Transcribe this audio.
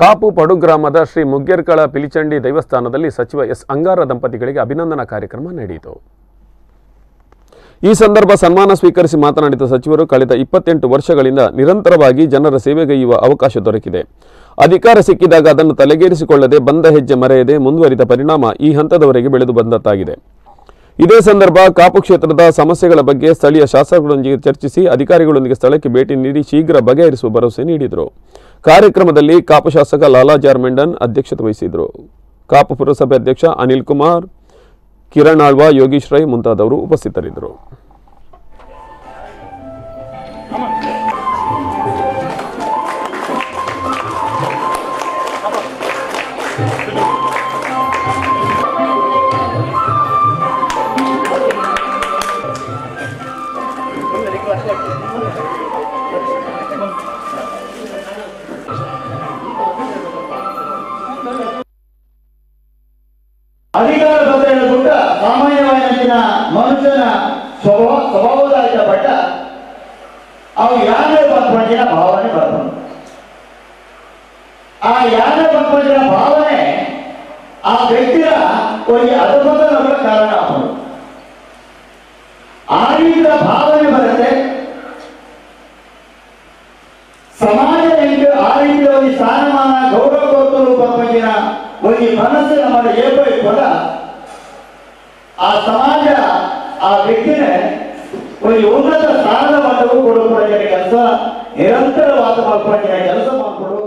ಕಾಪು ಪಡು ಗ್ರಾಮದ ಶ್ರೀ ಮುಗ್ಗೆರ್ಕಳ ಪಿಲಿಚಂಡಿ ದೇವಸ್ಥಾನದಲ್ಲಿ ಸಚಿವ ಎಸ್ ಅಂಗಾರ ದಂಪತಿಗಳಿಗೆ ಅಭಿನಂದನಾ ಕಾರ್ಯಕ್ರಮ ನಡೆಯಿತು. ಈ ಸಂದರ್ಭ ಸನ್ಮಾನ ಸ್ವೀಕರಿಸಿ ಮಾತನಾಡಿದ ಸಚಿವರು, ಕಳೆದ 28 ವರ್ಷಗಳಿಂದ ನಿರಂತರವಾಗಿ ಜನರ ಸೇವೆಗೈಯುವ ಅವಕಾಶ ದೊರಕಿದೆ. ಅಧಿಕಾರ ಸಿಕ್ಕಿದಾಗ ಅದನ್ನು ತಲೆಗೇರಿಸಿಕೊಳ್ಳದೆ ಬಂದ ಹೆಜ್ಜೆ ಮರೆಯದೆ ಮುಂದುವರಿದ ಪರಿಣಾಮ ಈ ಹಂತದವರೆಗೆ ಬೆಳೆದು ಬಂದದ್ದಾಗಿದೆ. ಇದೇ ಸಂದರ್ಭ ಕಾಪು ಕ್ಷೇತ್ರದ ಸಮಸ್ಯೆಗಳ ಬಗ್ಗೆ ಸ್ಥಳೀಯ ಶಾಸಕರೊಂದಿಗೆ ಚರ್ಚಿಸಿ ಅಧಿಕಾರಿಗಳೊಂದಿಗೆ ಸ್ಥಳಕ್ಕೆ ಭೇಟಿ ನೀಡಿ ಶೀಘ್ರ ಬಗೆಹರಿಸುವ ಭರವಸೆ ನೀಡಿದರು. ಕಾರ್ಯಕ್ರಮದಲ್ಲಿ ಕಾಪು ಶಾಸಕ ಲಾಲಾಜಾರ್ ಮೆಂಡನ್ ಅಧ್ಯಕ್ಷತೆ ವಹಿಸಿದರು. ಕಾಪು ಪುರಸಭೆ ಅಧ್ಯಕ್ಷ ಅನಿಲ್ ಕುಮಾರ್, ಕಿರಣ್ ಆಳ್ವ, ಯೋಗೀಶ್ ರೈ ಮುಂತಾದವರು ಉಪಸ್ಥಿತರಿದ್ದರು. ಅಧಿಕಾರ ಬಂದ ಗುಡ್ಡ ಸಾಮಾನ್ಯವಾಗಿನ ಮನುಷ್ಯನ ಸ್ವಭಾವದಾಗಿಪಟ್ಟ ಅವು ಯಾನೇ ಬಂದ್ಕೊಂಡಿನ ಭಾವನೆ ಬರ್ಬೋದು. ಆ ಯಾನೇ ಬಂದ್ಕೊಂಡಿನ ಭಾವನೆ ಆ ವ್ಯಕ್ತಿಯ ಒಂದು ಅಧಪತನಗಳ ಕಾರಣ ಆಗೋದು. ಆ ರೀತಿಯ ಭಾವನೆ ಬರುತ್ತೆ. ಸಮಾಜದಲ್ಲಿ ಆ ರೀತಿಯ ಒಂದು ಸ್ಥಾನಮಾನ ಗೌರವ ಕೊಟ್ಟು ಬಂದಿನ ಒಂದು ಮನಸ್ಸು ನಮ್ಮ ಏರ್ಪಡಿಕೊಂಡ ಆ ಸಮಾಜ ಆ ವ್ಯಕ್ತಿನ ಒಂದು ಉನ್ನತ ಸ್ಥಾನದ ಮಟ್ಟವು ಕೊಡುವ ಕೆಲಸ ನಿರಂತರವಾದ ಕೆಲಸ ಮಾಡಿಕೊಡು.